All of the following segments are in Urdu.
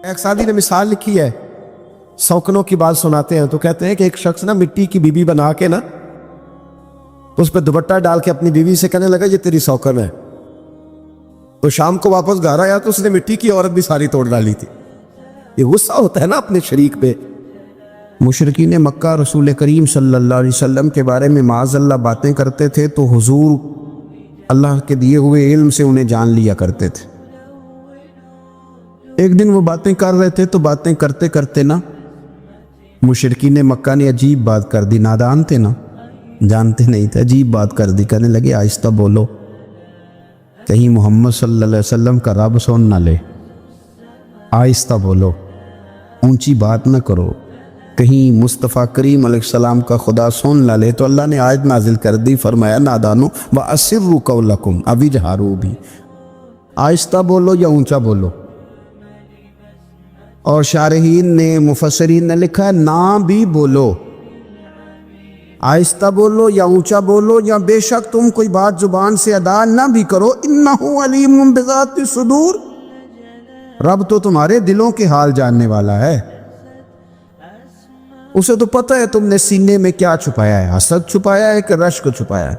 ایک سادی نے مثال لکھی ہے، سوکنوں کی بات سناتے ہیں تو کہتے ہیں کہ ایک شخص نا مٹی کی بیوی بنا کے نا اس پہ دوپٹہ ڈال کے اپنی بیوی سے کہنے لگا یہ تیری سوکن ہے. تو شام کو واپس گھر آیا تو اس نے مٹی کی عورت بھی ساری توڑ ڈالی تھی. یہ غصہ ہوتا ہے نا اپنے شریک پہ. مشرکین مکہ رسول کریم صلی اللہ علیہ وسلم کے بارے میں معاذ اللہ باتیں کرتے تھے تو حضور اللہ کے دیے ہوئے علم سے انہیں جان لیا کرتے تھے. ایک دن وہ باتیں کر رہے تھے تو باتیں کرتے کرتے نا مشرکین مکہ نے عجیب بات کر دی. نادان تھے نا، جانتے نہیں تھے، عجیب بات کر دی. کہنے لگے آہستہ بولو، کہیں محمد صلی اللہ علیہ وسلم کا رب سن نہ لے. آہستہ بولو، اونچی بات نہ کرو، کہیں مصطفیٰ کریم علیہ السلام کا خدا سن نہ لے. تو اللہ نے آیت نازل کر دی، فرمایا نادانو وَأَسِرُّوا قَوْلَكُمْ ابھی جہارو بھی، آہستہ بولو یا اونچا بولو. اور شارحین نے مفسرین نے لکھا ہے نہ بھی بولو، آہستہ بولو یا اونچا بولو یا بے شک تم کوئی بات زبان سے ادا نہ بھی کرو. اِنَّهُ عَلِيمٌ بِذَاتِ الصُّدُورِ، رب تو تمہارے دلوں کے حال جاننے والا ہے. اسے تو پتہ ہے تم نے سینے میں کیا چھپایا ہے، حسد چھپایا ہے کہ رشک چھپایا ہے،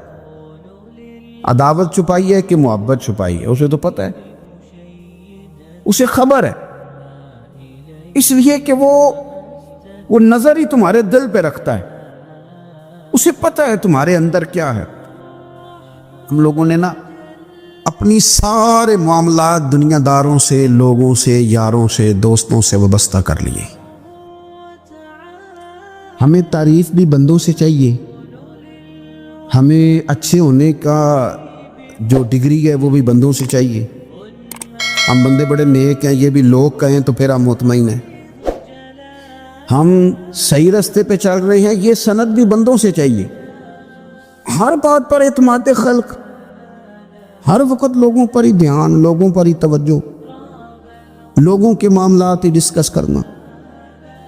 عداوت چھپائی ہے کہ محبت چھپائی ہے. اسے تو پتہ ہے، اسے خبر ہے، اس لیے کہ وہ نظر ہی تمہارے دل پہ رکھتا ہے. اسے پتہ ہے تمہارے اندر کیا ہے. ہم لوگوں نے نا اپنی سارے معاملات دنیا داروں سے، لوگوں سے، یاروں سے، دوستوں سے وابستہ کر لیے. ہمیں تعریف بھی بندوں سے چاہیے، ہمیں اچھے ہونے کا جو ڈگری ہے وہ بھی بندوں سے چاہیے. ہم بندے بڑے نیک ہیں یہ بھی لوگ کہیں تو پھر ہم مطمئن ہیں. ہم صحیح راستے پہ چل رہے ہیں یہ سند بھی بندوں سے چاہیے. ہر بات پر اعتماد خلق، ہر وقت لوگوں پر ہی دھیان، لوگوں پر ہی توجہ، لوگوں کے معاملات ہی ڈسکس کرنا.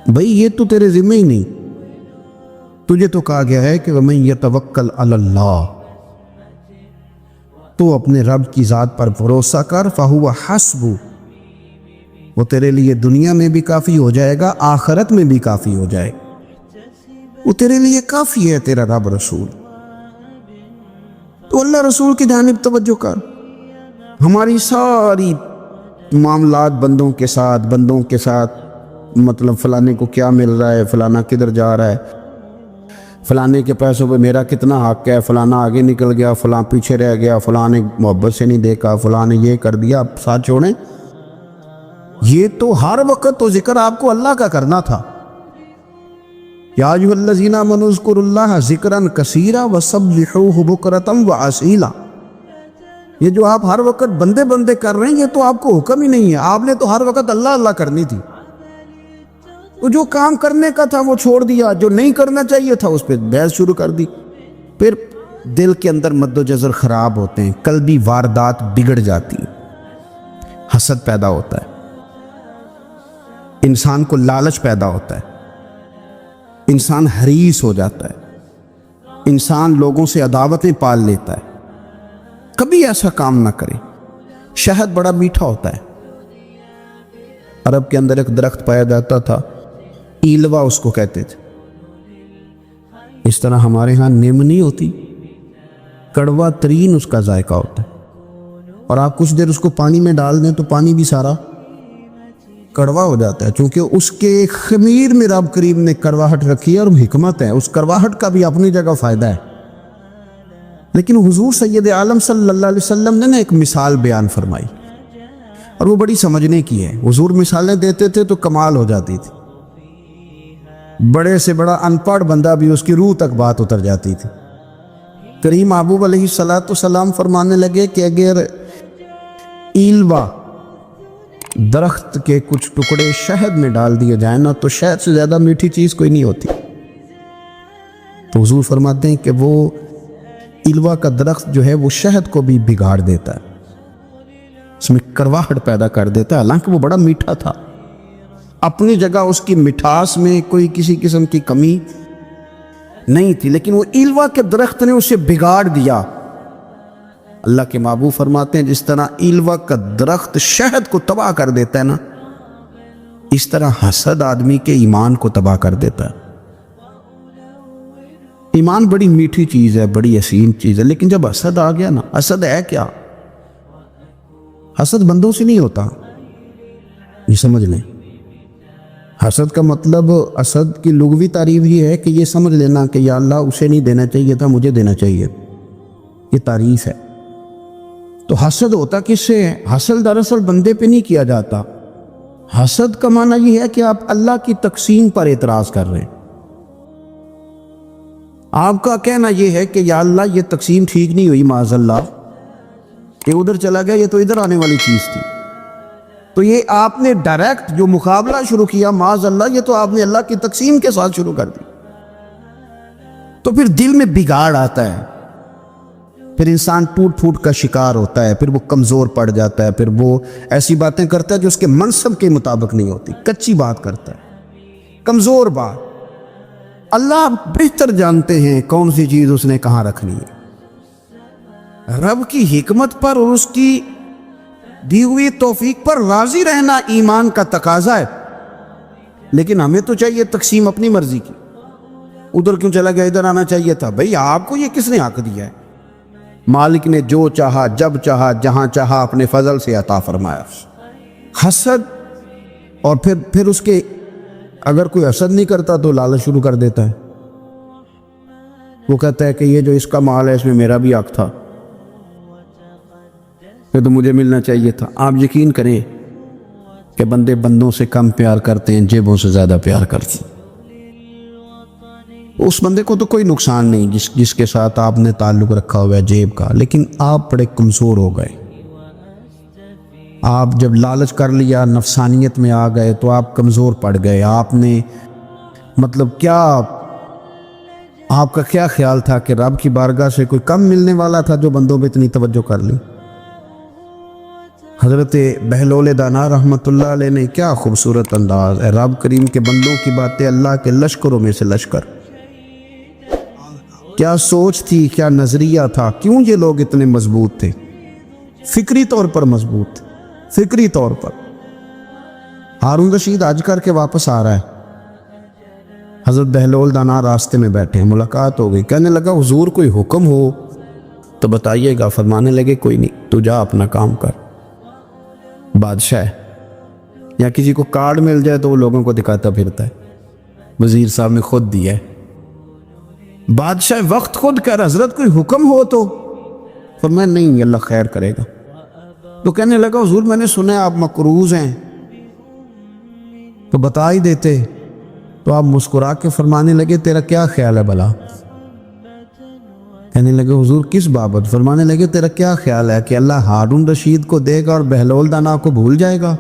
بھئی یہ تو تیرے ذمہ ہی نہیں. تجھے تو کہا گیا ہے کہ وَمَن يَتَوَكَّلْ عَلَى اللَّهِ، تو اپنے رب کی ذات پر بھروسہ کر. فَهُوَ حَسْبُ، وہ تیرے لیے دنیا میں بھی کافی ہو جائے گا، آخرت میں بھی کافی ہو جائے گا. وہ تیرے لیے کافی ہے تیرا رب رسول. تو اللہ رسول کی جانب توجہ کر. ہماری ساری معاملات بندوں کے ساتھ مطلب فلانے کو کیا مل رہا ہے، فلانا کدھر جا رہا ہے، فلانے کے پیسوں پہ میرا کتنا حق ہے، فلانا آگے نکل گیا، فلاں پیچھے رہ گیا، فلاں نے محبت سے نہیں دیکھا، فلاں نے یہ کر دیا. اب ساتھ چھوڑیں، یہ تو ہر وقت تو ذکر آپ کو اللہ کا کرنا تھا. یا ایھا الذین آمنوا اذکروا اللہ ذکرا کثیرا وسبحوہ بکرۃ واسیلا. یہ جو آپ ہر وقت بندے کر رہے ہیں یہ تو آپ کو حکم ہی نہیں ہے. آپ نے تو ہر وقت اللہ اللہ کرنی تھی. تو جو کام کرنے کا تھا وہ چھوڑ دیا، جو نہیں کرنا چاہیے تھا اس پہ بحث شروع کر دی. پھر دل کے اندر مد و جزر خراب ہوتے ہیں، قلبی واردات بگڑ جاتی ہیں، حسد پیدا ہوتا ہے، انسان کو لالچ پیدا ہوتا ہے، انسان حریص ہو جاتا ہے، انسان لوگوں سے عداوتیں پال لیتا ہے. کبھی ایسا کام نہ کرے. شہد بڑا میٹھا ہوتا ہے. عرب کے اندر ایک درخت پایا جاتا تھا، ایلوا اس کو کہتے تھے. اس طرح ہمارے ہاں نیم نہیں ہوتی، کڑوا ترین اس کا ذائقہ ہوتا ہے. اور آپ کچھ دیر اس کو پانی میں ڈال دیں تو پانی بھی سارا کڑوا ہو جاتا ہے، چونکہ اس کے خمیر میں رب کریم نے کڑواہٹ رکھی ہے اور حکمت ہے. اس کڑواہٹ کا بھی اپنی جگہ فائدہ ہے. لیکن حضور سید عالم صلی اللہ علیہ وسلم نے ایک مثال بیان فرمائی اور وہ بڑی سمجھنے کی ہے. حضور مثالیں دیتے تھے تو کمال ہو جاتی تھی. بڑے سے بڑا ان پڑھ بندہ بھی اس کی روح تک بات اتر جاتی تھی. کریم محبوب علیہ السلام فرمانے لگے کہ اگر ایلوا درخت کے کچھ ٹکڑے شہد میں ڈال دیے جائیں نا تو شہد سے زیادہ میٹھی چیز کوئی نہیں ہوتی. تو حضور فرماتے ہیں کہ وہ ایلوا کا درخت جو ہے وہ شہد کو بھی بگاڑ دیتا ہے، اس میں کرواہٹ پیدا کر دیتا ہے. حالانکہ وہ بڑا میٹھا تھا، اپنی جگہ اس کی مٹھاس میں کوئی کسی قسم کی کمی نہیں تھی، لیکن وہ ایلوا کے درخت نے اسے بگاڑ دیا. اللہ کے محبوب فرماتے ہیں جس طرح ایلوا کا درخت شہد کو تباہ کر دیتا ہے نا، اس طرح حسد آدمی کے ایمان کو تباہ کر دیتا ہے۔ ایمان بڑی میٹھی چیز ہے، بڑی حسین چیز ہے، لیکن جب حسد آ گیا نا، حسد ہے کیا؟ حسد بندوں سے نہیں ہوتا، یہ سمجھ لیں۔ حسد کا مطلب، حسد کی لغوی تعریف یہ ہے کہ یہ سمجھ لینا کہ یا اللہ اسے نہیں دینا چاہیے تھا، مجھے دینا چاہیے، یہ تعریف ہے۔ تو حسد ہوتا کس سے ہے؟ حسد دراصل بندے پہ نہیں کیا جاتا۔ حسد کا معنی یہ ہے کہ آپ اللہ کی تقسیم پر اعتراض کر رہے ہیں۔ آپ کا کہنا یہ ہے کہ یا اللہ یہ تقسیم ٹھیک نہیں ہوئی، معاذ اللہ، یہ ادھر چلا گیا، یہ تو ادھر آنے والی چیز تھی۔ تو یہ آپ نے ڈائریکٹ جو مقابلہ شروع کیا، معاذ اللہ، یہ تو آپ نے اللہ کی تقسیم کے ساتھ شروع کر دی۔ تو پھر دل میں بگاڑ آتا ہے، پھر انسان ٹوٹ پھوٹ کا شکار ہوتا ہے، پھر وہ کمزور پڑ جاتا ہے، پھر وہ ایسی باتیں کرتا ہے جو اس کے منصب کے مطابق نہیں ہوتی، کچی بات کرتا ہے، کمزور بات۔ اللہ بہتر جانتے ہیں کون سی چیز اس نے کہاں رکھنی ہے۔ رب کی حکمت پر اور اس کی دی ہوئی توفیق پر راضی رہنا ایمان کا تقاضا ہے، لیکن ہمیں تو چاہیے تقسیم اپنی مرضی کی۔ ادھر کیوں چلا گیا، ادھر آنا چاہیے تھا؟ بھئی آپ کو یہ کس نے حق دیا ہے؟ مالک نے جو چاہا، جب چاہا، جہاں چاہا اپنے فضل سے عطا فرمایا۔ حسد، اور پھر اس کے اگر کوئی حسد نہیں کرتا تو لالچ شروع کر دیتا ہے۔ وہ کہتا ہے کہ یہ جو اس کا مال ہے اس میں میرا بھی حق تھا، یہ تو مجھے ملنا چاہیے تھا۔ آپ یقین کریں کہ بندے بندوں سے کم پیار کرتے ہیں، جیبوں سے زیادہ پیار کرتے ہیں۔ اس بندے کو تو کوئی نقصان نہیں جس کے ساتھ آپ نے تعلق رکھا ہوا ہے جیب کا، لیکن آپ بڑے کمزور ہو گئے۔ آپ جب لالچ کر لیا، نفسانیت میں آ گئے تو آپ کمزور پڑ گئے۔ آپ نے مطلب کیا، آپ کا کیا خیال تھا کہ رب کی بارگاہ سے کوئی کم ملنے والا تھا جو بندوں پہ اتنی توجہ کر لی؟ حضرت بہلول دانا رحمۃ اللہ علیہ نے کیا خوبصورت انداز ہے، رب کریم کے بندوں کی باتیں اللہ کے لشکروں میں سے لشکر۔ کیا سوچ تھی، کیا نظریہ تھا، کیوں یہ لوگ اتنے مضبوط تھے؟ فکری طور پر مضبوط تھے، فکری طور پر۔ ہارون رشید حج کر کے واپس آ رہا ہے، حضرت بہلول دانا راستے میں بیٹھے ہیں، ملاقات ہو گئی۔ کہنے لگا حضور کوئی حکم ہو تو بتائیے گا۔ فرمانے لگے کوئی نہیں، تو جا اپنا کام کر۔ بادشاہ یا کسی کو کارڈ مل جائے تو وہ لوگوں کو دکھاتا پھرتا ہے، وزیر صاحب نے خود دیا ہے۔ بادشاہ وقت خود کہہ رہا حضرت کوئی حکم ہو تو؟ فرمایا نہیں، اللہ خیر کرے گا۔ تو کہنے لگا حضور میں نے سنا ہے آپ مقروض ہیں، تو بتا ہی دیتے۔ تو آپ مسکرا کے فرمانے لگے تیرا کیا خیال ہے بھلا؟ کہنے لگے حضور کس بابت؟ فرمانے لگے تیرا کیا خیال ہے کہ اللہ ہارون رشید کو دے گا اور بہلول دانا کو بھول جائے گا؟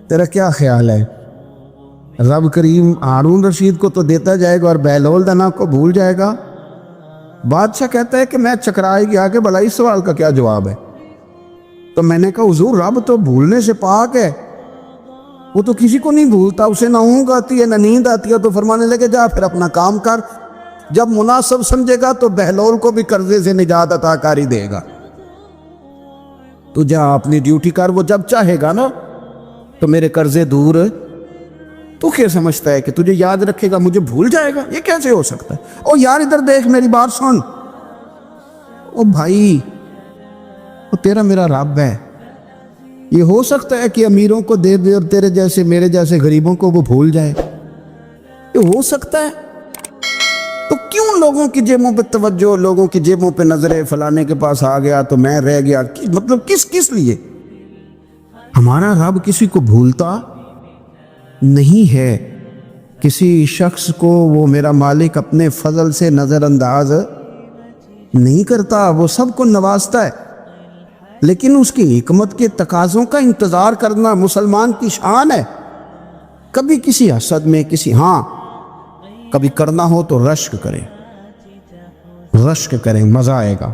تیرا کیا خیال ہے؟ رب کریم ہارون رشید کو تو دیتا جائے گا اور بہلول دانا کو بھول جائے گا؟ بادشاہ کہتا ہے کہ میں چکرائے گیا کہ بھلا اس سوال کا کیا جواب ہے؟ تو میں نے کہا حضور رب تو بھولنے سے پاک ہے، وہ تو کسی کو نہیں بھولتا، اسے نہ اونگ آتی ہے نہ نیند آتی ہے۔ تو فرمانے لگے جا پھر اپنا کام کر، جب مناسب سمجھے گا تو بہلول کو بھی قرضے سے نجات عطا کاری دے گا، تو جا اپنی ڈیوٹی کر، وہ جب چاہے گا نا تو میرے قرضے دور۔ تو کیا سمجھتا ہے کہ تجھے یاد رکھے گا، مجھے بھول جائے گا؟ یہ کیسے ہو سکتا ہے؟ او یار ادھر دیکھ، میری بات سن۔ او بھائی، وہ تیرا میرا رب ہے، یہ ہو سکتا ہے کہ امیروں کو دے دے اور تیرے جیسے میرے جیسے غریبوں کو وہ بھول جائے؟ یہ ہو سکتا ہے؟ تو کیوں لوگوں کی جیبوں پہ توجہ، لوگوں کی جیبوں پہ نظریں، فلانے کے پاس آ گیا تو میں رہ گیا، مطلب کس لیے؟ ہمارا رب کسی کو بھولتا نہیں ہے، کسی شخص کو وہ میرا مالک اپنے فضل سے نظر انداز نہیں کرتا، وہ سب کو نوازتا ہے، لیکن اس کی حکمت کے تقاضوں کا انتظار کرنا مسلمان کی شان ہے۔ کبھی کسی حسد میں کبھی کرنا ہو تو رشک کریں، مزہ آئے گا۔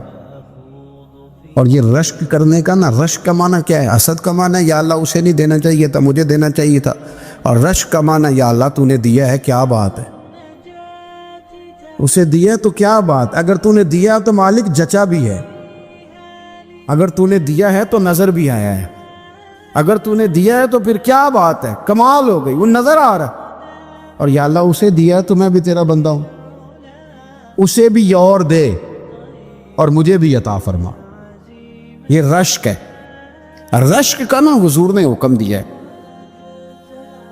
اور یہ رشک کرنے کا رشک کا معنی کیا ہے؟ حسد کا معنی ہے یا اللہ اسے نہیں دینا چاہیے تھا، مجھے دینا چاہیے تھا، اور رشک کا معنی یا اللہ تو نے دیا ہے، کیا بات ہے، اسے دیا تو کیا بات، اگر تو نے دیا تو مالک جچا بھی ہے، اگر تو نے دیا ہے تو نظر بھی آیا ہے، اگر تو نے دیا ہے تو پھر کیا بات ہے، کمال ہو گئی، وہ نظر آ رہا۔ اور یا اللہ اسے دیا ہے تو میں بھی تیرا بندہ ہوں، اسے بھی اور دے اور مجھے بھی عطا فرما۔ یہ رشک ہے، رشک کا نا حضور نے حکم دیا ہے،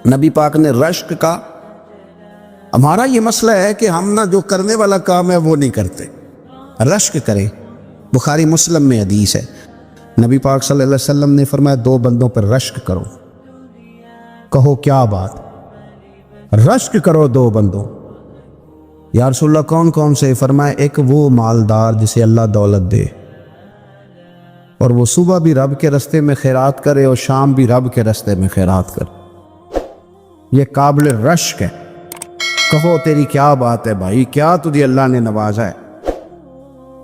نبی پاک نے رشک کا۔ ہمارا یہ مسئلہ ہے کہ ہم نا جو کرنے والا کام ہے وہ نہیں کرتے، رشک کریں۔ بخاری مسلم میں حدیث ہے، نبی پاک صلی اللہ علیہ وسلم نے فرمایا 2 بندوں پر رشک کرو۔ کہو کیا بات، رشک کرو 2 بندوں۔ یا رسول اللہ کون کون سے؟ فرمایا ایک وہ مالدار جسے اللہ دولت دے اور وہ صبح بھی رب کے رستے میں خیرات کرے اور شام بھی رب کے رستے میں خیرات کرے، یہ قابل رشک ہے۔ کہو تیری کیا بات ہے بھائی، کیا تجھے اللہ نے نوازا ہے،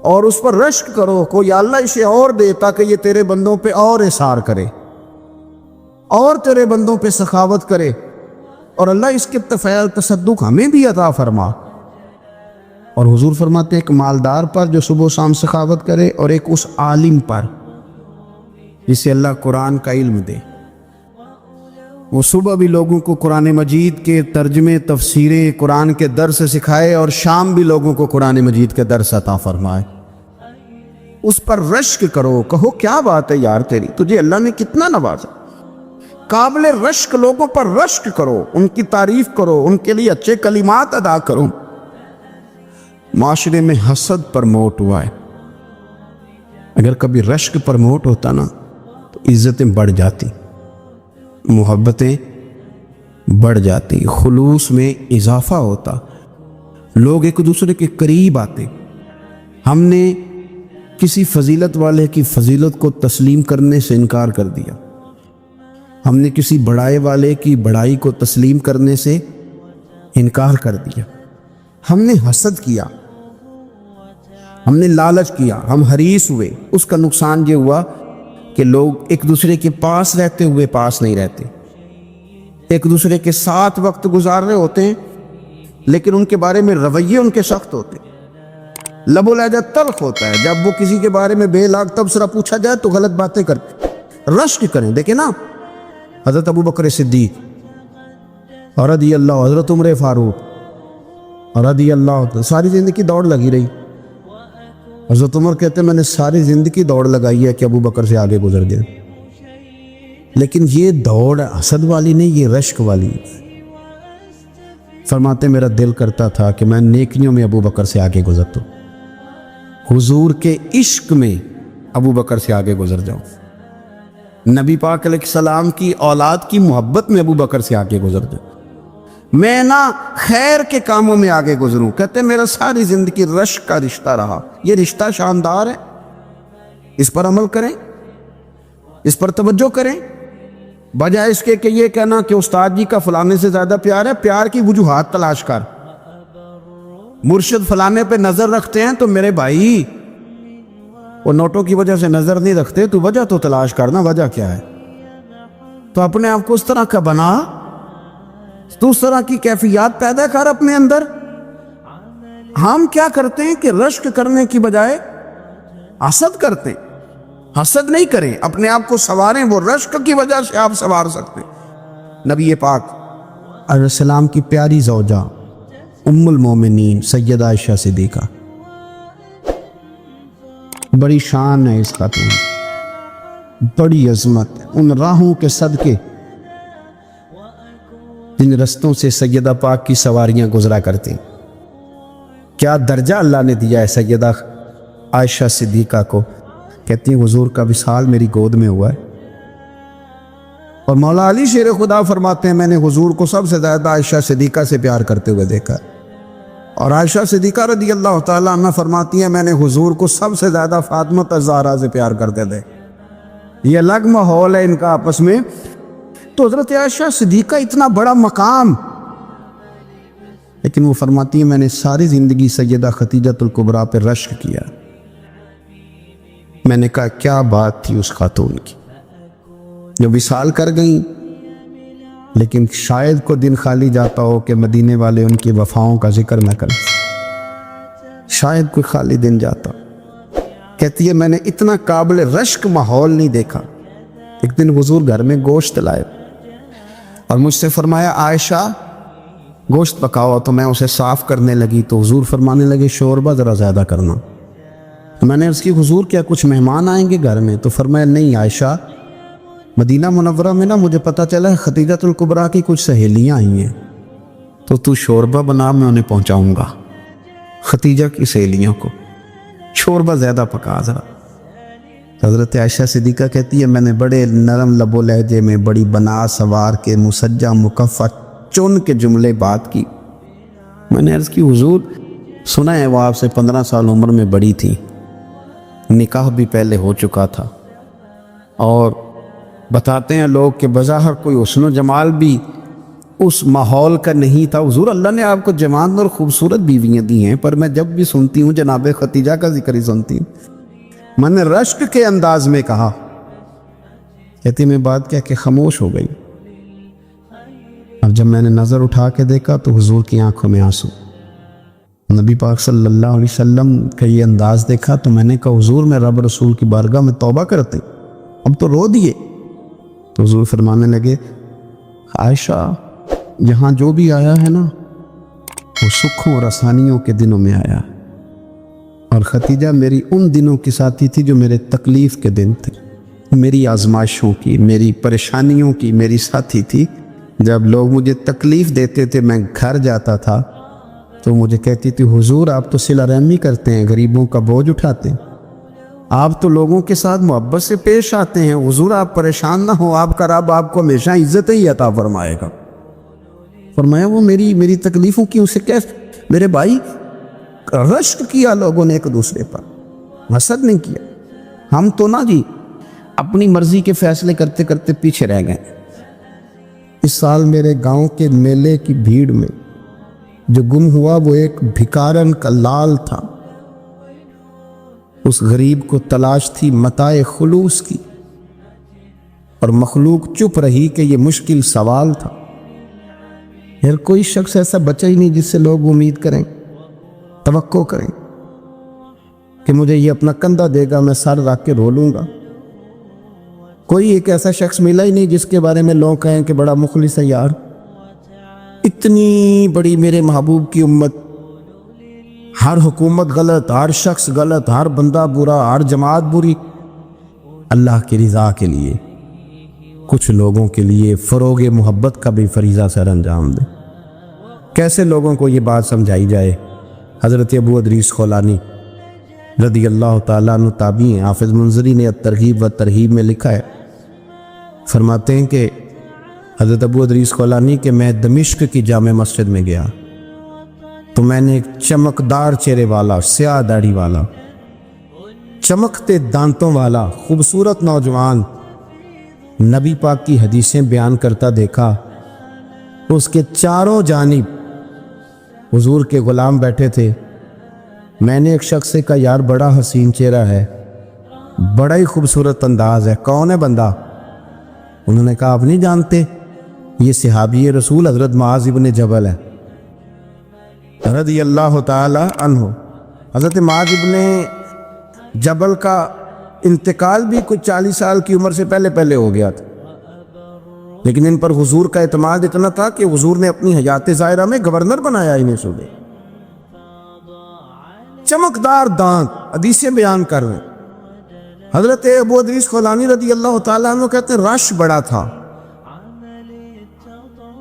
اور اس پر رشک کرو، کوئی اللہ اسے اور دے تاکہ یہ تیرے بندوں پہ اور احسار کرے اور تیرے بندوں پہ سخاوت کرے، اور اللہ اس کے فعل تصدق ہمیں بھی عطا فرما۔ اور حضور فرماتے ہیں ایک مالدار پر جو صبح و شام سخاوت کرے، اور ایک اس عالم پر جسے اللہ قرآن کا علم دے، وہ صبح بھی لوگوں کو قرآن مجید کے ترجمے تفسیریں قرآن کے درس سکھائے، اور شام بھی لوگوں کو قرآن مجید کے درس عطا فرمائے۔ اس پر رشک کرو، کہو کیا بات ہے یار تیری، تجھے اللہ نے کتنا نوازا۔ قابل رشک لوگوں پر رشک کرو، ان کی تعریف کرو، ان کے لیے اچھے کلمات ادا کرو۔ معاشرے میں حسد پرموٹ ہوا ہے، اگر کبھی رشک پرموٹ ہوتا نا تو عزتیں بڑھ جاتی، محبتیں بڑھ جاتی، خلوص میں اضافہ ہوتا، لوگ ایک دوسرے کے قریب آتے۔ ہم نے کسی فضیلت والے کی فضیلت کو تسلیم کرنے سے انکار کر دیا، ہم نے کسی بڑائی والے کی بڑائی کو تسلیم کرنے سے انکار کر دیا، ہم نے حسد کیا، ہم نے لالچ کیا، ہم حریص ہوئے۔ اس کا نقصان یہ ہوا کہ لوگ ایک دوسرے کے پاس رہتے ہوئے پاس نہیں رہتے، ایک دوسرے کے ساتھ وقت گزار رہے ہوتے ہیں لیکن ان کے بارے میں رویے ان کے سخت ہوتے، لب و لہجہ تلخ ہوتا ہے۔ جب وہ کسی کے بارے میں بے لاگ تبصرہ پوچھا جائے تو غلط باتیں کرتے۔ رشک کریں، دیکھیں نا حضرت ابو بکر صدیق رضی اللہ، حضرت عمر فاروق رضی اللہ، ساری زندگی دوڑ لگی رہی۔ حضرت عمر کہتے ہیں میں نے ساری زندگی دوڑ لگائی ہے کہ ابو بکر سے آگے گزر جائے، لیکن یہ دوڑ حسد والی نہیں، یہ رشک والی۔ فرماتے میرا دل کرتا تھا کہ میں نیکیوں میں ابو بکر سے آگے گزرتا ہوں، حضور کے عشق میں ابو بکر سے آگے گزر جاؤں، نبی پاک علیہ السلام کی اولاد کی محبت میں ابو بکر سے آگے گزر جاؤں، میں نا خیر کے کاموں میں آگے گزروں۔ کہتے میرا ساری زندگی رشک کا رشتہ رہا، یہ رشتہ شاندار ہے، اس پر عمل کریں، اس پر توجہ کریں، بجائے اس کے کہ یہ کہنا کہ استاد جی کا فلانے سے زیادہ پیار ہے۔ پیار کی وجوہات تلاش کر، مرشد فلانے پہ نظر رکھتے ہیں تو میرے بھائی وہ نوٹوں کی وجہ سے نظر نہیں رکھتے، تو وجہ تو تلاش کرنا، وجہ کیا ہے؟ تو اپنے آپ کو اس طرح کا بنا، تو اس طرح کی کیفیات پیدا کر اپنے اندر۔ ہم کیا کرتے ہیں کہ رشک کرنے کی بجائے حسد کرتے ہیں۔ حسد نہیں کریں، اپنے آپ کو سنواریں، وہ رشک کی وجہ سے آپ سنوار سکتے ہیں۔ نبی پاک علیہ السلام کی پیاری زوجہ ام المومنین سیدہ عائشہ صدیقہ، بڑی شان ہے اس خاتون، بڑی عظمت ہے ان راہوں کے صدقے جن رستوں سے سیدہ پاک کی سواریاں گزرا کرتی۔ کیا درجہ اللہ نے دیا ہے سیدہ عائشہ صدیقہ کو، کہتی ہیں حضور کا وصال میری گود میں ہوا ہے۔ اور مولا علی شیر خدا فرماتے ہیں میں نے حضور کو سب سے زیادہ عائشہ صدیقہ سے پیار کرتے ہوئے دیکھا، اور عائشہ صدیقہ رضی اللہ تعالیٰ عنہ فرماتی ہیں میں نے حضور کو سب سے زیادہ فاطمہ الزہرا سے پیار کرتے تھے۔ یہ الگ ماحول ہے ان کا آپس میں۔ تو حضرت عائشہ صدیقہ اتنا بڑا مقام، لیکن وہ فرماتی ہیں میں نے ساری زندگی سیدہ خدیجۃ الکبریٰ پہ رشک کیا۔ میں نے کہا کیا بات تھی اس خاتون کی جو وصال کر گئیں، لیکن شاید کو دن خالی جاتا ہو کہ مدینے والے ان کی وفاؤں کا ذکر نہ کریں، شاید کوئی خالی دن جاتا۔ کہتی ہے میں نے اتنا قابل رشک ماحول نہیں دیکھا، ایک دن حضور گھر میں گوشت لائے اور مجھ سے فرمایا عائشہ گوشت پکاؤ، تو میں اسے صاف کرنے لگی تو حضور فرمانے لگے شوربہ ذرا زیادہ کرنا۔ میں نے عرض کی حضور کیا کچھ مہمان آئیں گے گھر میں؟ تو فرمایا نہیں عائشہ، مدینہ منورہ میں نا مجھے پتہ چلا ہے خدیجہ الکبریٰ کی کچھ سہیلیاں آئی ہیں، تو شوربہ بنا، میں انہیں پہنچاؤں گا، خدیجہ کی سہیلیوں کو شوربہ زیادہ پکا ذرا۔ حضرت عائشہ صدیقہ کہتی ہے میں نے بڑے نرم لب و لہجے میں بڑی بنا سوار کے مسجع مکفّع چن کے جملے بات کی۔ میں نے عرض کی حضور سنا ہے وہ آپ سے 15 سال عمر میں بڑی تھی، نکاح بھی پہلے ہو چکا تھا، اور بتاتے ہیں لوگ کہ بظاہر کوئی حسن و جمال بھی اس ماحول کا نہیں تھا۔ حضور اللہ نے آپ کو جوان اور خوبصورت بیویاں دی ہیں، پر میں جب بھی سنتی ہوں جناب خدیجہ کا ذکر ہی سنتی ہوں۔ میں نے رشک کے انداز میں کہا، کہتی میں بات کیا کہ خاموش ہو گئی۔ اب جب میں نے نظر اٹھا کے دیکھا تو حضور کی آنکھوں میں آنسو، نبی پاک صلی اللہ علیہ وسلم کا یہ انداز دیکھا تو میں نے کہا حضور میں رب رسول کی بارگاہ میں توبہ کرتے، اب تو رو دیے۔ تو حضور فرمانے لگے عائشہ یہاں جو بھی آیا ہے نا وہ سکھوں اور آسانیوں کے دنوں میں آیا ہے، اور خدیجہ میری ان دنوں کی ساتھی تھی جو میرے تکلیف کے دن تھے، میری آزمائشوں کی، میری پریشانیوں کی میری ساتھی تھی۔ جب لوگ مجھے تکلیف دیتے تھے میں گھر جاتا تھا تو مجھے کہتی تھی حضور آپ تو صلہ رحمی کرتے ہیں، غریبوں کا بوجھ اٹھاتے ہیں، آپ تو لوگوں کے ساتھ محبت سے پیش آتے ہیں، حضور آپ پریشان نہ ہو، آپ کا رب آپ کو ہمیشہ عزت ہی عطا فرمائے گا۔ فرمایا وہ میری تکلیفوں کی اسے کیسے؟ میرے بھائی رشک کیا لوگوں نے ایک دوسرے پر، حسد نہیں کیا۔ ہم تو نا جی اپنی مرضی کے فیصلے کرتے کرتے پیچھے رہ گئے۔ اس سال میرے گاؤں کے میلے کی بھیڑ میں جو گم ہوا وہ ایک بھکارن کا لال تھا، اس غریب کو تلاش تھی متاع خلوص کی، اور مخلوق چپ رہی کہ یہ مشکل سوال تھا۔ پھر کوئی شخص ایسا بچا ہی نہیں جس سے لوگ امید کریں، توقع کریں کہ مجھے یہ اپنا کندھا دے گا میں سر رکھ کے رو لوں گا۔ کوئی ایک ایسا شخص ملا ہی نہیں جس کے بارے میں لوگ کہیں کہ بڑا مخلص ہے یار۔ اتنی بڑی میرے محبوب کی امت، ہر حکومت غلط، ہر شخص غلط، ہر بندہ برا، ہر جماعت بری، اللہ کی رضا کے لیے کچھ لوگوں کے لیے فروغ محبت کا بھی فریضہ سر انجام دے۔ کیسے لوگوں کو یہ بات سمجھائی جائے؟ حضرت ابو ادریس خولانی رضی اللہ تعالیٰ عنہ تابعی ہیں، حافظ منذری نے الترغیب و ترہیب میں لکھا ہے، فرماتے ہیں کہ حضرت ابو ادریس خولانی کہ میں دمشق کی جامع مسجد میں گیا تو میں نے ایک چمکدار چہرے والا، سیاہ داڑھی والا، چمکتے دانتوں والا خوبصورت نوجوان نبی پاک کی حدیثیں بیان کرتا دیکھا۔ اس کے چاروں جانب حضور کے غلام بیٹھے تھے۔ میں نے ایک شخص سے کہا یار بڑا حسین چہرہ ہے، بڑا ہی خوبصورت انداز ہے، کون ہے بندہ؟ انہوں نے کہا آپ نہیں جانتے، یہ صحابی رسول حضرت معاذ ابن جبل ہے رضی اللہ تعالی عنہ۔ حضرت معاذ ابن جبل کا انتقال بھی کچھ 40 سال کی عمر سے پہلے ہو گیا تھا، لیکن ان پر حضور کا اعتماد اتنا تھا کہ حضور نے اپنی حیات ظاہرہ میں گورنر بنایا انہیں صوبے۔ چمکدار دانت، حدیثیں بیان کر رہے ہیں۔ حضرت ابو ادریس خولانی رضی اللہ تعالیٰ عنہ کہتے ہیں رش بڑا تھا۔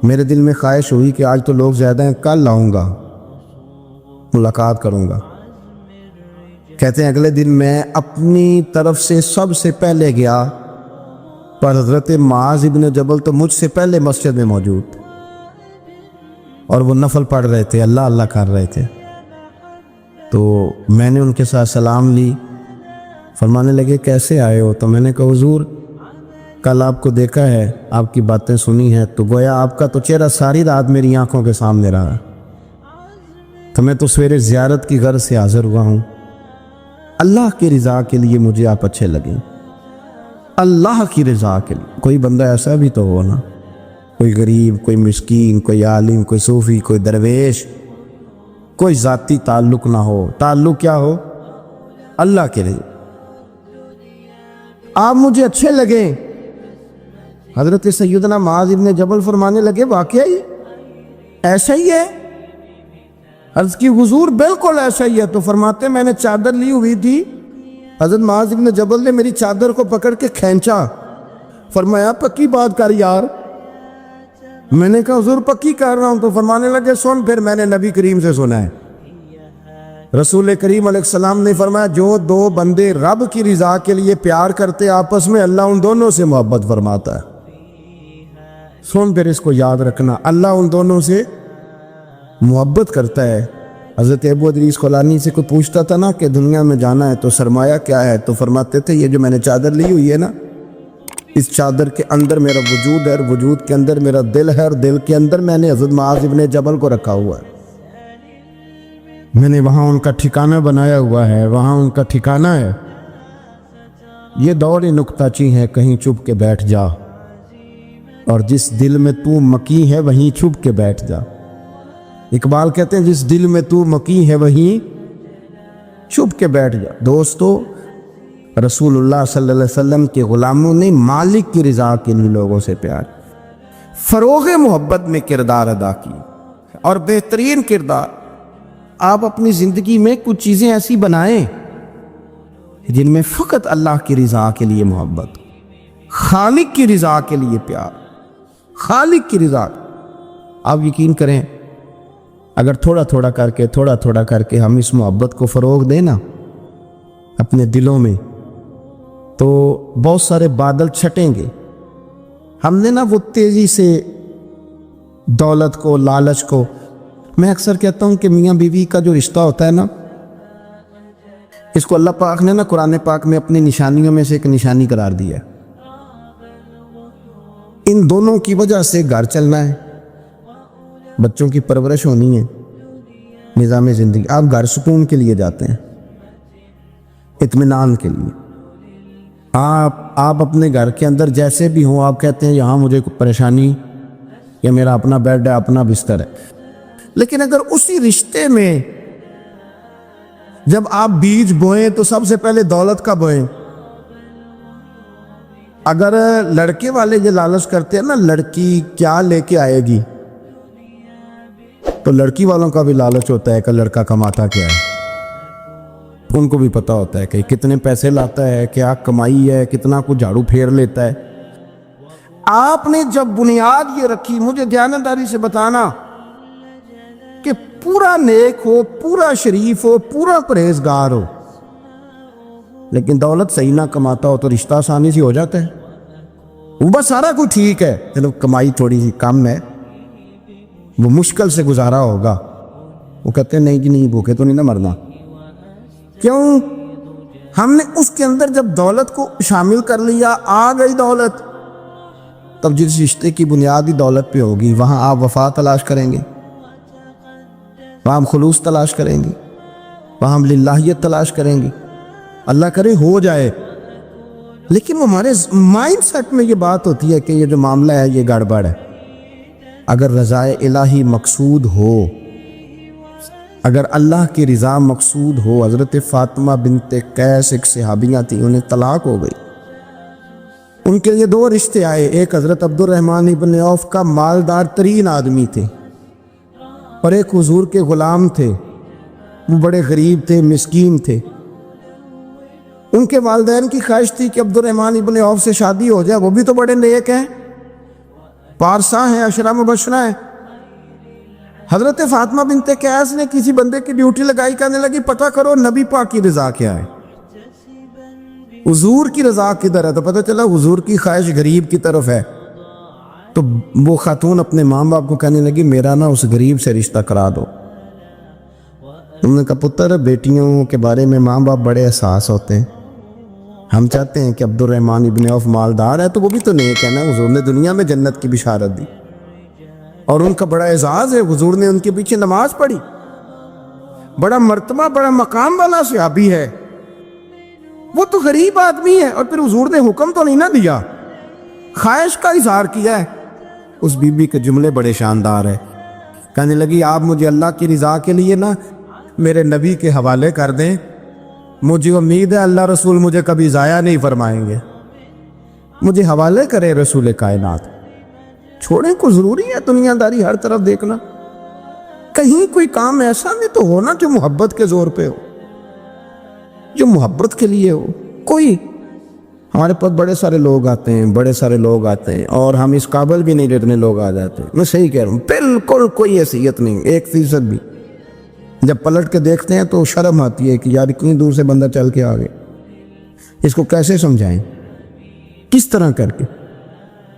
میرے دل میں خواہش ہوئی کہ آج تو لوگ زیادہ ہیں، کل آؤں گا ملاقات کروں گا۔ کہتے ہیں اگلے دن میں اپنی طرف سے سب سے پہلے گیا، پر حضرت معاذ ابن جبل تو مجھ سے پہلے مسجد میں موجود تھے اور وہ نفل پڑھ رہے تھے، اللہ اللہ کر رہے تھے۔ تو میں نے ان کے ساتھ سلام لی، فرمانے لگے کیسے آئے ہو؟ تو میں نے کہا حضور کل آپ کو دیکھا ہے، آپ کی باتیں سنی ہیں، تو گویا آپ کا تو چہرہ ساری رات میری آنکھوں کے سامنے رہا، تو میں تو سویرے زیارت کی غرض سے حاضر ہوا ہوں۔ اللہ کی رضا کے لیے مجھے آپ اچھے لگیں، اللہ کی رضا کے لیے۔ کوئی بندہ ایسا بھی تو ہو نا، کوئی غریب، کوئی مسکین، کوئی عالم، کوئی صوفی، کوئی درویش، کوئی ذاتی تعلق نہ ہو، تعلق کیا ہو؟ اللہ کے لیے۔ آپ مجھے اچھے لگیں حضرت سیدنا معاذ ابن جبل فرمانے لگے واقعی ایسا ہی ہے؟ عرض کی حضور بالکل ایسا ہی ہے۔ تو فرماتے میں نے چادر لی ہوئی تھی، حضرت معاذ ابن جبل نے میری چادر کو پکڑ کے کھینچا، فرمایا پکی بات کر یار۔ میں نے کہا حضور پکی کر رہا ہوں۔ تو فرمانے لگے سن، پھر میں نے نبی کریم سے سنا ہے، رسول کریم علیہ السلام نے فرمایا جو دو بندے رب کی رضا کے لیے پیار کرتے آپس میں، اللہ ان دونوں سے محبت فرماتا ہے۔ سن پھر اس کو یاد رکھنا، اللہ ان دونوں سے محبت کرتا ہے۔ حضرت ابو ادریس خولانی سے کوئی پوچھتا تھا نا کہ دنیا میں جانا ہے تو سرمایہ کیا ہے، تو فرماتے تھے یہ جو میں نے چادر لی ہوئی ہے نا، اس چادر کے اندر میرا وجود ہے، اور وجود کے اندر میرا دل ہے، اور دل کے اندر میں نے حضرت معاذ ابن جبل کو رکھا ہوا ہے، میں نے وہاں ان کا ٹھکانہ بنایا ہوا ہے، وہاں ان کا ٹھکانہ ہے۔ یہ دور نکتہ چی ہے، کہیں چھپ کے بیٹھ جا، اور جس دل میں تو مکی ہے وہیں چھپ کے بیٹھ جا۔ اقبال کہتے ہیں جس دل میں تو مکی ہے وہیں چھپ کے بیٹھ جا۔ دوستو، رسول اللہ صلی اللہ علیہ وسلم کے غلاموں نے مالک کی رضا کے لیے لوگوں سے پیار، فروغ محبت میں کردار ادا کی، اور بہترین کردار۔ آپ اپنی زندگی میں کچھ چیزیں ایسی بنائیں جن میں فقط اللہ کی رضا کے لیے محبت، خالق کی رضا کے لیے پیار، خالق کی رضا۔ آپ یقین کریں اگر تھوڑا تھوڑا کر کے ہم اس محبت کو فروغ دیں نا اپنے دلوں میں، تو بہت سارے بادل چھٹیں گے۔ ہم نے نا وہ تیزی سے دولت کو، لالچ کو، میں اکثر کہتا ہوں کہ میاں بیوی کا جو رشتہ ہوتا ہے نا، اس کو اللہ پاک نے نا قرآن پاک میں اپنی نشانیوں میں سے ایک نشانی قرار دیا ہے۔ ان دونوں کی وجہ سے گھر چلنا ہے، بچوں کی پرورش ہونی ہے، نظام زندگی۔ آپ گھر سکون کے لیے جاتے ہیں، اطمینان کے لیے۔ آپ اپنے گھر کے اندر جیسے بھی ہوں، آپ کہتے ہیں یہاں مجھے کوئی پریشانی، یا میرا اپنا بیڈ ہے، اپنا بستر ہے۔ لیکن اگر اسی رشتے میں جب آپ بیج بوئیں تو سب سے پہلے دولت کا بوئیں۔ اگر لڑکے والے یہ لالچ کرتے ہیں نا لڑکی کیا لے کے آئے گی، تو لڑکی والوں کا بھی لالچ ہوتا ہے کہ لڑکا کماتا کیا ہے، ان کو بھی پتہ ہوتا ہے کہ کتنے پیسے لاتا ہے، کیا کمائی ہے، کتنا کچھ جھاڑو پھیر لیتا ہے۔ آپ نے جب بنیاد یہ رکھی، مجھے دیانتداری سے بتانا کہ پورا نیک ہو، پورا شریف ہو، پورا پرہیزگار ہو، لیکن دولت صحیح نہ کماتا ہو تو رشتہ آسانی سے ہو جاتا ہے۔ وہ بس سارا کچھ ٹھیک ہے، چلو کمائی تھوڑی سی کم ہے، وہ مشکل سے گزارا ہوگا، وہ کہتے ہیں نہیں جی نہیں، بھوکے تو نہیں نہ مرنا۔ کیوں؟ ہم نے اس کے اندر جب دولت کو شامل کر لیا، آ گئی دولت، تب جس رشتے کی بنیادی دولت پہ ہوگی وہاں آپ وفا تلاش کریں گے، وہاں ہم خلوص تلاش کریں گے، وہاں ہم للہیت تلاش کریں گے۔ اللہ کرے ہو جائے، لیکن وہ ہمارے مائنڈ سیٹ میں یہ بات ہوتی ہے کہ یہ جو معاملہ ہے یہ گڑبڑ ہے۔ اگر رضائے الہی مقصود ہو، اگر اللہ کی رضا مقصود ہو، حضرت فاطمہ بنت قیس ایک صحابیہ تھی، انہیں طلاق ہو گئی، ان کے لیے دو رشتے آئے، ایک حضرت عبد الرحمن ابن عوف کا مالدار ترین آدمی تھے، اور ایک حضور کے غلام تھے، وہ بڑے غریب تھے، مسکین تھے۔ ان کے والدین کی خواہش تھی کہ عبد الرحمن ابن عوف سے شادی ہو جائے، وہ بھی تو بڑے نیک ہیں، پارسا ہیں، عشرہ مبشرہ ہیں۔ حضرت فاطمہ بنت قیس نے کسی بندے کی ڈیوٹی لگائی، کہنے لگی پتہ کرو نبی پاک کی رضا کیا ہے، حضور کی رضا کدھر ہے؟ تو پتہ چلا حضور کی خواہش غریب کی طرف ہے۔ تو وہ خاتون اپنے ماں باپ کو کہنے لگی میرا نا اس غریب سے رشتہ کرا دو۔ انہوں نے کہا پتر، بیٹیوں کے بارے میں ماں باپ بڑے احساس ہوتے ہیں، ہم چاہتے ہیں کہ عبد الرحمن ابن عوف مالدار ہے تو وہ بھی تو نیک ہے نا، حضور نے دنیا میں جنت کی بشارت دی، اور ان کا بڑا اعزاز ہے، حضور نے ان کے پیچھے نماز پڑھی، بڑا مرتبہ، بڑا مقام والا صحابی ہے، وہ تو غریب آدمی ہے، اور پھر حضور نے حکم تو نہیں نہ دیا، خواہش کا اظہار کیا ہے۔ اس بی بی کے جملے بڑے شاندار ہیں، کہنے لگی آپ مجھے اللہ کی رضا کے لیے نا میرے نبی کے حوالے کر دیں، مجھے امید ہے اللہ رسول مجھے کبھی ضائع نہیں فرمائیں گے، مجھے حوالے کرے رسول کائنات. چھوڑیں کو ضروری ہے دنیا داری ہر طرف دیکھنا. کہیں کوئی کام ایسا بھی تو ہونا جو محبت کے زور پہ ہو, جو محبت کے لیے ہو. کوئی ہمارے پاس بڑے سارے لوگ آتے ہیں اور ہم اس قابل بھی نہیں جتنے لوگ آ جاتے. میں صحیح کہہ رہا ہوں, بالکل کوئی حیثیت نہیں 1% بھی. جب پلٹ کے دیکھتے ہیں تو شرم آتی ہے کہ یار اتنی دور سے بندہ چل کے آ گئے, اس کو کیسے سمجھائیں, کس طرح کر کے.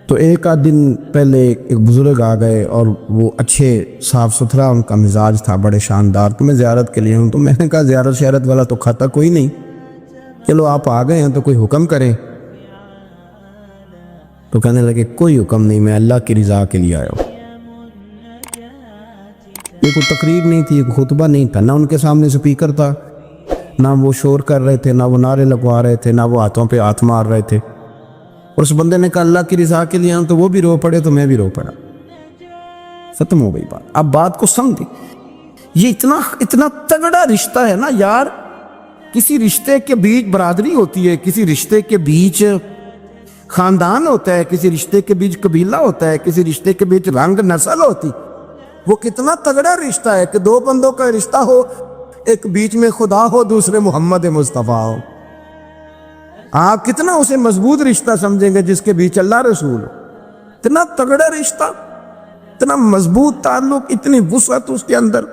تو ایک آدھ دن پہلے ایک بزرگ آ گئے اور وہ اچھے صاف ستھرا ان کا مزاج تھا, بڑے شاندار. تو میں زیارت کے لیے ہوں, تو میں نے کہا زیارت شیارت والا تو کھاتا کوئی نہیں, چلو آپ آ گئے ہیں تو کوئی حکم کریں. تو کہنے لگے کوئی حکم نہیں, میں اللہ کی رضا کے لیے آیا ہوں. یہ کوئی تقریر نہیں تھی, کوئی خطبہ نہیں تھا, نہ ان کے سامنے سپیکر تھا, نہ وہ شور کر رہے تھے, نہ وہ نعرے لگوا رہے تھے, نہ وہ ہاتھوں پہ ہاتھ مار رہے تھے. اور اس بندے نے کہا اللہ کی رضا کے لیے آؤں, تو وہ بھی رو پڑے تو میں بھی رو پڑا. ختم ہو گئی بات. اب بات کو سمجھیں, یہ اتنا تگڑا رشتہ ہے نا یار. کسی رشتے کے بیچ برادری ہوتی ہے, کسی رشتے کے بیچ خاندان ہوتا ہے, کسی رشتے کے بیچ قبیلہ ہوتا ہے, کسی رشتے کے بیچ رنگ نسل ہوتی. وہ کتنا تگڑا رشتہ ہے کہ دو بندوں کا رشتہ ہو, ایک بیچ میں خدا ہو, دوسرے محمد مصطفیٰ ہو. آپ کتنا اسے مضبوط رشتہ سمجھیں گے جس کے بیچ اللہ رسول ہو. اتنا تگڑا رشتہ, اتنا مضبوط تعلق, اتنی وسعت اس کے اندر.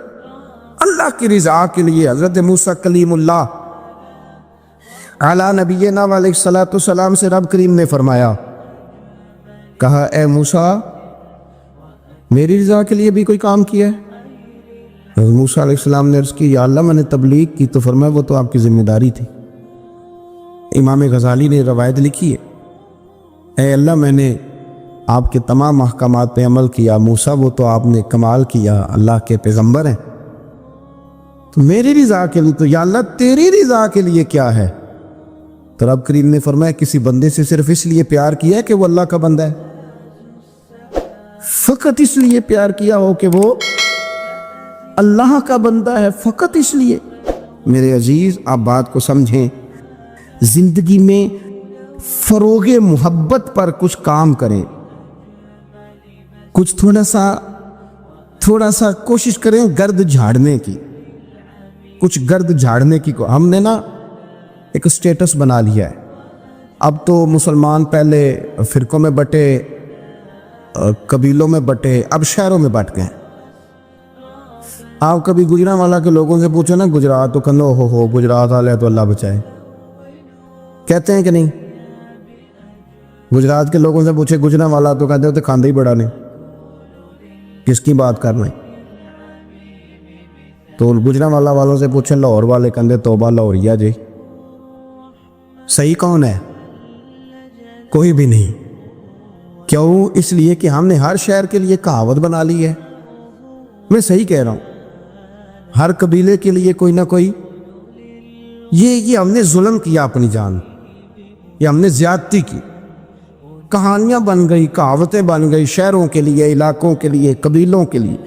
اللہ کی رضا کے لیے حضرت موسیٰ کلیم اللہ علی نبینا علیہ الصلوۃ والسلام سے رب کریم نے فرمایا, کہا اے موسیٰ میری رضا کے لیے بھی کوئی کام کیا ہے؟ حضرت موسیٰ علیہ السلام نے عرض کی یا اللہ میں نے تبلیغ کی. تو فرمایا وہ تو آپ کی ذمہ داری تھی. امام غزالی نے روایت لکھی ہے, اے اللہ میں نے آپ کے تمام احکامات پہ عمل کیا, موسیٰ وہ تو آپ نے کمال کیا, اللہ کے پیغمبر ہیں. تو میری رضا کے لیے, تو یا اللہ تیری رضا کے لیے کیا ہے؟ تو رب کریم نے فرمایا کسی بندے سے صرف اس لیے پیار کیا ہے کہ وہ اللہ کا بندہ ہے, فقط اس لیے پیار کیا ہو کہ وہ اللہ کا بندہ ہے, فقط اس لیے. میرے عزیز آپ بات کو سمجھیں, زندگی میں فروغ محبت پر کچھ کام کریں, کچھ تھوڑا سا کوشش کریں گرد جھاڑنے کی, کچھ گرد جھاڑنے کی. ہم نے نا ایک سٹیٹس بنا لیا ہے. اب تو مسلمان پہلے فرقوں میں بٹے, قبیلوں میں بٹے, اب شہروں میں بٹ گئے. آپ کبھی گجرانوالا کے لوگوں سے پوچھو نا گجرات, تو کہنا ہو گجرات والے تو اللہ بچائے, کہتے ہیں کہ نہیں؟ گجرات کے لوگوں سے پوچھے گجرانوالا تو کہتے ہوتے کھاندے ہی بڑا نہیں, کس کی بات کر رہے ہیں. تو گجرانوالا والوں سے پوچھیں لاہور والے, کہتے توبہ لاہوریا جی. صحیح کون ہے؟ کوئی بھی نہیں. کیوں؟ اس لیے کہ ہم نے ہر شہر کے لیے کہاوت بنا لی ہے. میں صحیح کہہ رہا ہوں, ہر قبیلے کے لیے کوئی نہ کوئی. یہ ہم نے ظلم کیا اپنی جان, یہ ہم نے زیادتی کی. کہانیاں بن گئی, کہاوتیں بن گئی شہروں کے لیے, علاقوں کے لیے, قبیلوں کے لیے.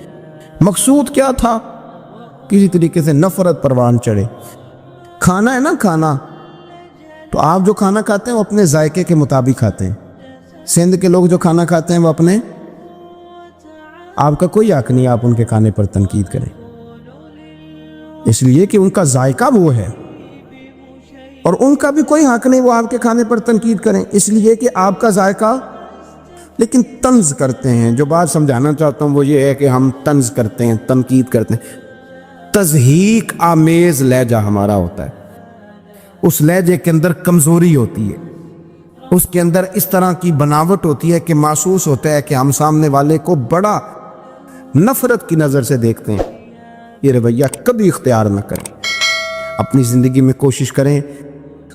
مقصود کیا تھا؟ کسی طریقے سے نفرت پروان چڑھے. کھانا ہے نا, کھانا تو آپ جو کھانا کھاتے ہیں وہ اپنے ذائقے کے مطابق کھاتے ہیں. سندھ کے لوگ جو کھانا کھاتے ہیں وہ اپنے, آپ کا کوئی حق نہیں آپ ان کے کھانے پر تنقید کریں, اس لیے کہ ان کا ذائقہ وہ ہے, اور ان کا بھی کوئی حق نہیں وہ آپ کے کھانے پر تنقید کریں, اس لیے کہ آپ کا ذائقہ. لیکن طنز کرتے ہیں. جو بات سمجھانا چاہتا ہوں وہ یہ ہے کہ ہم طنز کرتے ہیں, تنقید کرتے ہیں. تضحیک آمیز لہجہ ہمارا ہوتا ہے, اس لہجے کے اندر کمزوری ہوتی ہے, اس کے اندر اس طرح کی بناوٹ ہوتی ہے کہ محسوس ہوتا ہے کہ ہم سامنے والے کو بڑا نفرت کی نظر سے دیکھتے ہیں. یہ رویہ کبھی اختیار نہ کریں. اپنی زندگی میں کوشش کریں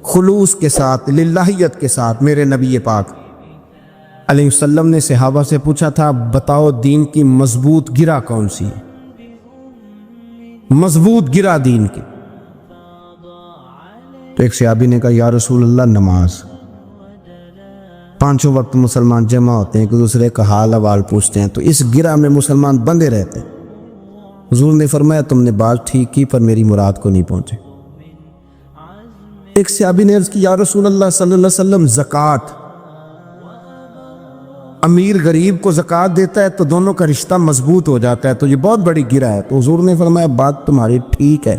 خلوص کے ساتھ, للہیت کے ساتھ. میرے نبی پاک علیہ السلام نے صحابہ سے پوچھا تھا بتاؤ دین کی مضبوط گرہ کون سی ہے؟ مضبوط گرہ دین کی. تو ایک صحابی نے کہا یا رسول اللہ نماز. 5 وقت مسلمان جمع ہوتے ہیں, ایک دوسرے کا حال احوال پوچھتے ہیں, تو اس گرہ میں مسلمان بندے رہتے ہیں. حضور نے فرمایا تم نے بات ٹھیک کی پر میری مراد کو نہیں پہنچے. ایک صحابی نے عرض کی یا رسول اللہ صلی اللہ علیہ وسلم زکوٰۃ. امیر غریب کو زکوٰۃ دیتا ہے تو دونوں کا رشتہ مضبوط ہو جاتا ہے. تو یہ بہت بڑی گرہ ہے. تو حضور نے فرمایا بات تمہاری ٹھیک ہے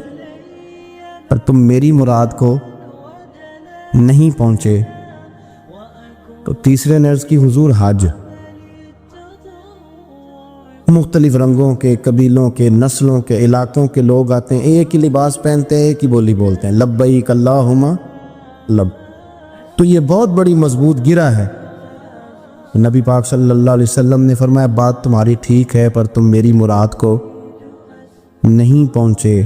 پر تم میری مراد کو نہیں پہنچے. تو تیسرے نے عرض کی حضور حج. مختلف رنگوں کے، قبیلوں کے، نسلوں کے، علاقوں کے لوگ آتے ہیں، ایک ہی لباس پہنتے ہیں، ایک ہی بولی بولتے ہیں، لبیک اللہم لب. تو یہ بہت بڑی مضبوط گرہ ہے. نبی پاک صلی اللہ علیہ وسلم نے فرمایا بات تمہاری ٹھیک ہے پر تم میری مراد کو نہیں پہنچے.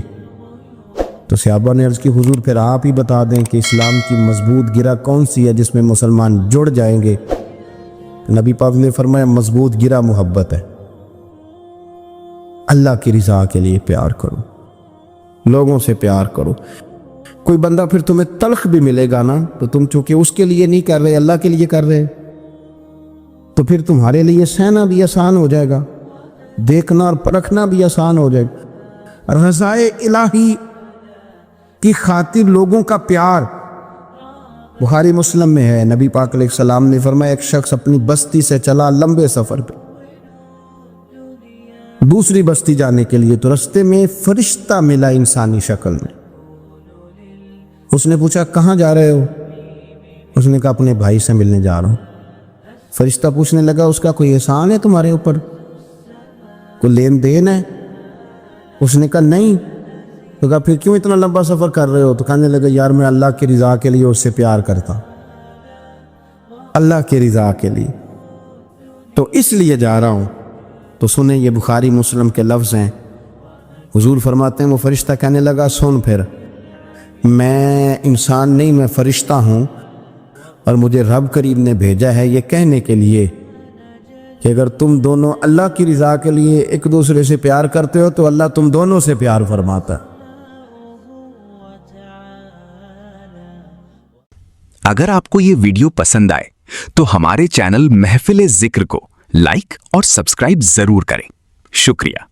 تو صحابہ نے عرض کی حضور پھر آپ ہی بتا دیں کہ اسلام کی مضبوط گرہ کون سی ہے جس میں مسلمان جڑ جائیں گے. نبی پاک نے فرمایا مضبوط گرہ محبت ہے. اللہ کی رضا کے لیے پیار کرو، لوگوں سے پیار کرو. کوئی بندہ پھر تمہیں تلخ بھی ملے گا نا تو تم چونکہ اس کے لیے نہیں کر رہے، اللہ کے لیے کر رہے، تو پھر تمہارے لیے سہنا بھی آسان ہو جائے گا، دیکھنا اور پرکھنا بھی آسان ہو جائے گا. رضائے الہی کی خاطر لوگوں کا پیار. بخاری مسلم میں ہے، نبی پاک علیہ السلام نے فرمایا ایک شخص اپنی بستی سے چلا لمبے سفر پہ دوسری بستی جانے کے لیے، تو رستے میں فرشتہ ملا انسانی شکل میں. اس نے پوچھا کہاں جا رہے ہو؟ اس نے کہا اپنے بھائی سے ملنے جا رہا ہوں. فرشتہ پوچھنے لگا اس کا کوئی احسان ہے تمہارے اوپر، کوئی لین دین ہے؟ اس نے کہا نہیں. تو کہا پھر کیوں اتنا لمبا سفر کر رہے ہو؟ تو کہنے لگا یار میں اللہ کی رضا کے لیے اس سے پیار کرتا ہوں، اللہ کی رضا کے لیے، تو اس لیے جا رہا ہوں. تو سنیں یہ بخاری مسلم کے لفظ ہیں. حضور فرماتے ہیں وہ فرشتہ کہنے لگا سن پھر میں انسان نہیں، میں فرشتہ ہوں، اور مجھے رب کریم نے بھیجا ہے یہ کہنے کے لیے کہ اگر تم دونوں اللہ کی رضا کے لیے ایک دوسرے سے پیار کرتے ہو تو اللہ تم دونوں سے پیار فرماتا ہے. اگر آپ کو یہ ویڈیو پسند آئے تو ہمارے چینل محفل ذکر کو لائک اور سبسکرائب ضرور کریں. شکریہ.